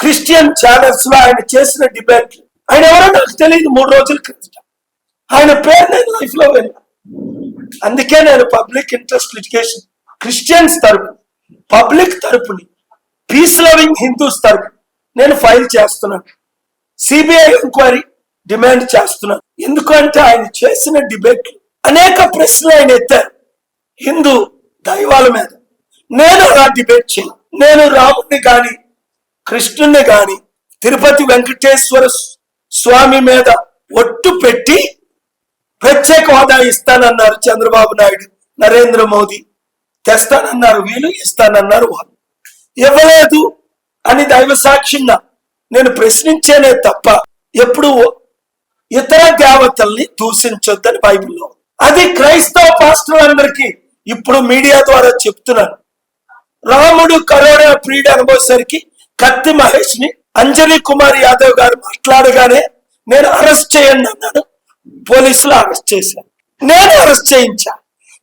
Christian channels లో ఆయన చేసిన డిబేట్లు. ఆయన ఎవరో నాకు తెలియదు. 3 రోజుల క్రితం ఆయన పేరు నేను లైఫ్ లో వెళ్ళా. అందుకే నేను పబ్లిక్ ఇంట్రెస్ట్ లిటిగేషన్ క్రిస్టియన్స్ తరపు, పబ్లిక్ తరపుని, పీస్ లవింగ్ హిందూస్ తరపు నేను ఫైల్ చేస్తున్నాను. సిబిఐ ఎంక్వైరీ డిమాండ్ చేస్తున్నాను. ఎందుకంటే ఆయన చేసిన డిబేట్లు అనేక ప్రశ్నలు ఆయన ఎత్తారు హిందూ దైవాల మీద. నేను అలా డిబేట్ చేయను. నేను రాముడిని గాని కృష్ణుణ్ణి గాని తిరుపతి వెంకటేశ్వర స్వామి మీద ఒట్టు పెట్టి ప్రత్యేక హోదా ఇస్తానన్నారు చంద్రబాబు నాయుడు, నరేంద్ర మోదీ. తెస్తానన్నారు వీళ్ళు, ఇస్తానన్నారు వాళ్ళు. ఇవ్వలేదు అని దైవ సాక్ష్యంగా నేను ప్రశ్నించేనే తప్ప ఎప్పుడు ఇతర దేవతల్ని దూషించొద్దని బైబిల్లో. అది క్రైస్తవ పాస్టర్లందరికీ ఇప్పుడు మీడియా ద్వారా చెప్తున్నాను. రాముడు కరోనా పీడ అనుభవేసరికి కత్తి మహేష్ ని అంజలి కుమార్ యాదవ్ గారు మాట్లాడగానే నేను అరెస్ట్ చేయండి అన్నాను. పోలీసులు అరెస్ట్ చేశాను. నేను అరెస్ట్ చేయించా.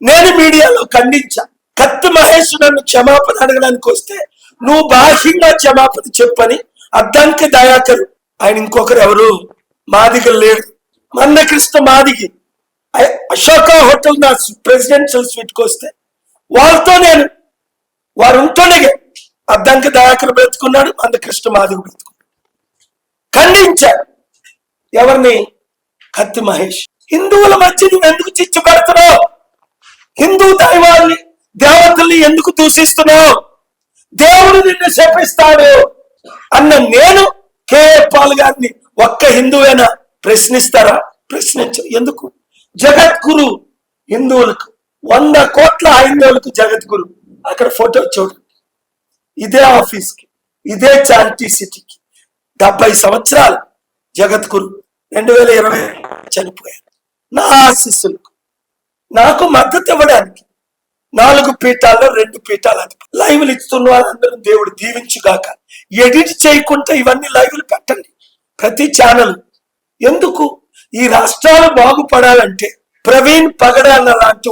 నేను మీడియాలో ఖండించా. కత్తి మహేష్ నన్ను క్షమాపణ అడగడానికి వస్తే నువ్వు బాహ్యంగా క్షమాపణ చెప్పని అద్దంకి దయాకరు, ఆయన ఇంకొకరు ఎవరు మాదిగలు లేడు, మందకృష్ణ మాదిగి అశోక హోటల్ నా ప్రెసిడెన్షియల్ స్వీట్కి వస్తే వాళ్ళతో నేను వారు ఉంటూనే అద్దంకి దయాకరు బ్రతుకున్నాడు, మందకృష్ణ మాదిగి బ్రతుకున్నాడు. ఖండించాడు ఎవరిని? కత్తి మహేష్. హిందువుల మధ్య నువ్వు ఎందుకు చిచ్చు పెడుతున్నావు? హిందూ దైవాల్ని దేవతల్ని ఎందుకు దూషిస్తున్నావు? దేవుడు నిన్ను శపిస్తాడు అన్న నేను కేఏ పాల్ గారిని ఒక్క హిందువేనా ప్రశ్నిస్తారా? ప్రశ్నించరు. ఎందుకు? జగద్గురు హిందువులకు, 100 కోట్ల హైందవులకు జగద్గురు. అక్కడ ఫోటో చూడండి. ఇదే ఆఫీస్కి, ఇదే చారిటీ సిటీకి 70 సంవత్సరాలు జగద్గురు. 2020 చనిపోయారు. నా ఆశీస్సులకు నాకు మద్దతు ఇవ్వడానికి 4 పీఠాల్లో 2 పీఠాలు అది లైవ్లు ఇస్తున్న వాళ్ళందరూ దేవుడు దీవించుగాక. ఎడిట్ చేయకుండా ఇవన్నీ లైవ్లు పెట్టండి ప్రతి ఛానల్. ఎందుకు? ఈ రాష్ట్రాలు బాగుపడాలంటే ప్రవీణ్ పగడాల లాంటి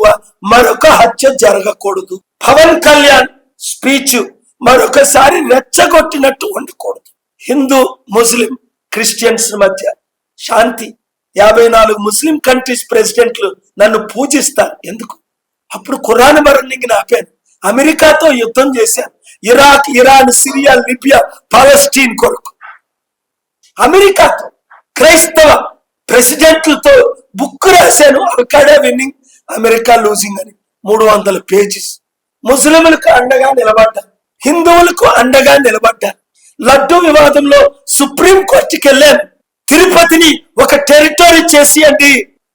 మరొక హత్య జరగకూడదు. పవన్ కళ్యాణ్ స్పీచ్ మరొకసారి రెచ్చగొట్టినట్టు ఉండకూడదు. హిందూ ముస్లిం క్రిస్టియన్స్ మధ్య శాంతి. 54 ముస్లిం కంట్రీస్ ప్రెసిడెంట్లు నన్ను పూజిస్తారు. ఎందుకు? అప్పుడు ఖురాన్ బర్నింగ్ ఆపాను. అమెరికాతో యుద్ధం చేశాను. ఇరాక్, ఇరాన్, సిరియా, లిబియా, పాలస్టీన్ కొరకు. అమెరికాతో క్రైస్తవ ప్రెసిడెంట్లతో బుక్ రాశాను. అల్కాడా విన్నింగ్, అమెరికా లూజింగ్ అని 300 పేజెస్. ముస్లింలకు అండగా నిలబడ్డాను, హిందువులకు అండగా నిలబడ్డాను. లడ్డూ వివాదంలో సుప్రీం కోర్టుకి వెళ్ళాను. తిరుపతిని ఒక టెరిటరీ చేసియండి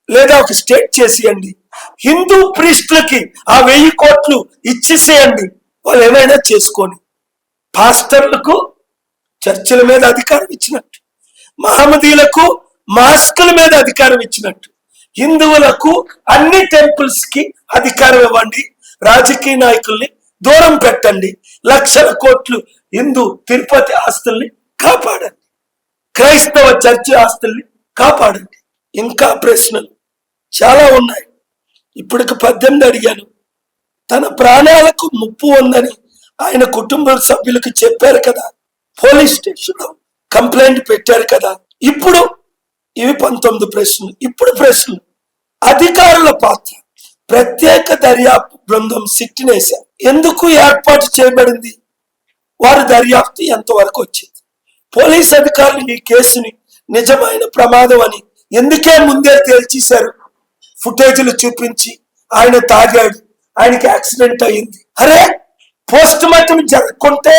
లేదా ఒక స్టేట్ చేసియండి. హిందూ ప్రీస్టులకి ఆ 1000 కోట్లు ఇచ్చేసేయండి, వాళ్ళు ఏమైనా చేసుకొని. పాస్టర్లకు చర్చిల మీద అధికారం ఇచ్చినట్టు, మహమ్మదీలకు మాస్కుల మీద అధికారం ఇచ్చినట్టు, హిందువులకు అన్ని టెంపుల్స్ కి అధికారం ఇవ్వండి. రాజకీయ నాయకుల్ని దూరం పెట్టండి. లక్షల కోట్లు హిందూ తిరుపతి ఆస్తుల్ని కాపాడండి. క్రైస్తవ చర్చి ఆస్తుల్ని కాపాడండి. ఇంకా ప్రశ్నలు చాలా ఉన్నాయి. ఇప్పటికి 18 అడిగాను. తన ప్రాణాలకు ముప్పు ఉందని ఆయన కుటుంబ సభ్యులకు చెప్పారు కదా, పోలీస్ స్టేషన్లో కంప్లైంట్ పెట్టారు కదా. ఇప్పుడు ఇవి 19 ప్రశ్నలు. ఇప్పుడు ప్రశ్నలు. అధికారుల పాత్ర. ప్రత్యేక దర్యాప్తు బృందం సిట్టినేశారు. ఎందుకు ఏర్పాటు చేయబడింది? వారి దర్యాప్తు ఎంతవరకు వచ్చింది? పోలీస్ అధికారులు ఈ కేసుని నిజమైన ప్రమాదం అని ఎందుకే ముందే తేల్చేశారు? ఫుటేజీలు చూపించి ఆయన తాగాడు, ఆయనకి యాక్సిడెంట్ అయింది. అరే, పోస్ట్ మార్టం జరగకుంటే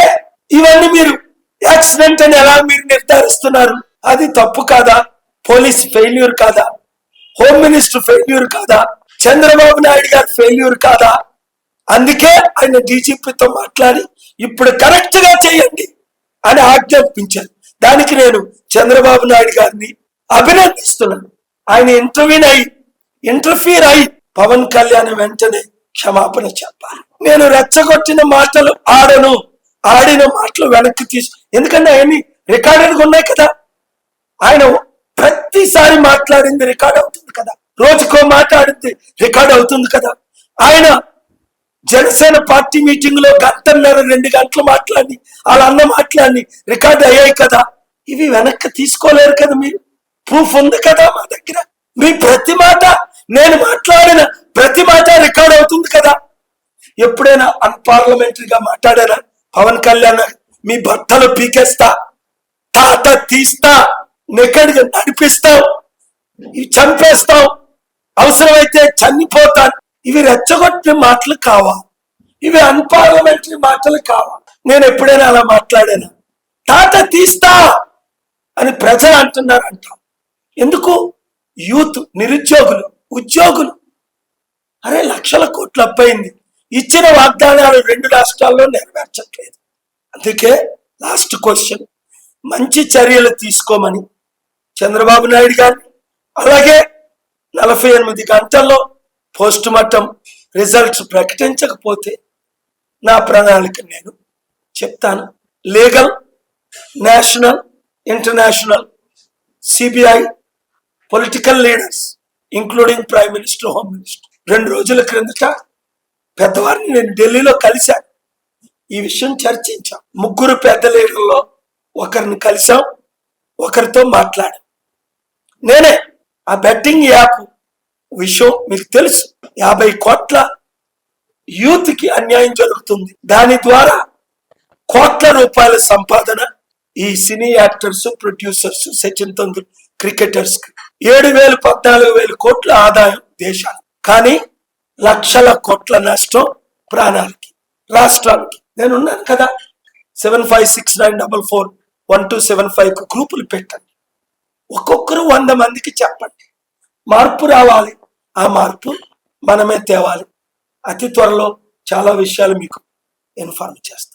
ఇవన్నీ మీరు యాక్సిడెంట్ అని ఎలా మీరు నిర్ధారిస్తున్నారు? అది తప్పు కాదా? పోలీస్ ఫెయిల్యూర్ కాదా? హోమ్ మినిస్టర్ ఫెయిల్యూర్ కాదా? చంద్రబాబు నాయుడు గారు ఫెయిల్యూర్ కాదా? అందుకే ఆయన డీజీపీతో మాట్లాడి ఇప్పుడు కరెక్ట్ గా చేయండి అని ఆజ్ఞాపించారు. దానికి నేను చంద్రబాబు నాయుడు గారిని అభినందిస్తున్నాను. ఆయన ఇంటర్ఫీర్ అయి పవన్ కళ్యాణ్ వెంటనే క్షమాపణ చెప్పాలి. నేను రెచ్చగొట్టిన మాటలు ఆడిన మాటలు వెనక్కి ఎందుకంటే అవన్నీ రికార్డెడ్గా ఉన్నాయి కదా. ఆయన ప్రతిసారి మాట్లాడింది రికార్డ్ అవుతుంది కదా, రోజుకో మాట్లాడింది రికార్డ్ అవుతుంది కదా. ఆయన జనసేన పార్టీ మీటింగ్ లో 1.5 గంటలు మాట్లాడి వాళ్ళ అన్న మాట్లాడి రికార్డు అయ్యాయి కదా. ఇవి వెనక్కి తీసుకోలేరు కదా మీరు. ప్రూఫ్ ఉంది కదా మా దగ్గర. మీ ప్రతి మాట, నేను మాట్లాడిన ప్రతి మాట రికార్డ్ అవుతుంది కదా. ఎప్పుడైనా అన్పార్లమెంటరీగా మాట్లాడారా? పవన్ కళ్యాణ్ మీ బట్టలు పీకేస్తా, తాత తీస్తా, నెక్కడికి నడిపిస్తావు, ఇవి చంపేస్తావు, అవసరమైతే చనిపోతాను, ఇవి రెచ్చగొట్టిన మాటలు కావా? ఇవి అన్పార్లమెంటరీ మాటలు కావా? నేను ఎప్పుడైనా అలా మాట్లాడాను? తాత తీస్తా అని ప్రజలు అంటున్నారంట. ఎందుకు? యూత్, నిరుద్యోగులు, ఉద్యోగులు. అరే, లక్షల కోట్లు అప్పయింది. ఇచ్చిన వాగ్దానాలు 2 రాష్ట్రాల్లో నెరవేర్చట్లేదు. అందుకే లాస్ట్ క్వశ్చన్, మంచి చర్యలు తీసుకోమని చంద్రబాబు నాయుడు గారిని, అలాగే 48 గంటల్లో పోస్ట్ మార్టం రిజల్ట్స్ ప్రకటించకపోతే నా ప్రణాళిక నేను చెప్తాను. Legal, national, international, CBI, political leaders including prime minister, home minister 2 రోజుల క్రిందట పెద్దవారిని నేను ఢిల్లీలో కలిశాను. ఈ విషయం చర్చించాం. 3 పెద్ద లీడర్లో ఒకరిని కలిసాం, ఒకరితో మాట్లాడాం. నేనే ఆ బెట్టింగ్ యాప్ విషయం మీకు తెలుసు. 50 కోట్ల యూత్ కి అన్యాయం జరుగుతుంది. దాని ద్వారా కోట్ల రూపాయల సంపాదన ఈ సినీ actors, producers, Sachin Tendulkar cricketers కి 7,000 14,000 కోట్ల ఆదాయం దేశానికి. కానీ లక్షల కోట్ల నష్టం ప్రాణాలకి, రాష్ట్రానికి. నేనున్నాను కదా. 7569441275 గ్రూపులు పెట్టండి. ఒక్కొక్కరు 100 మందికి చెప్పండి. మార్పు రావాలి. ఆ మార్పు మనమే తేవాలి. అతి త్వరలో చాలా విషయాలు మీకు ఇన్ఫార్మ్ చేస్తాను.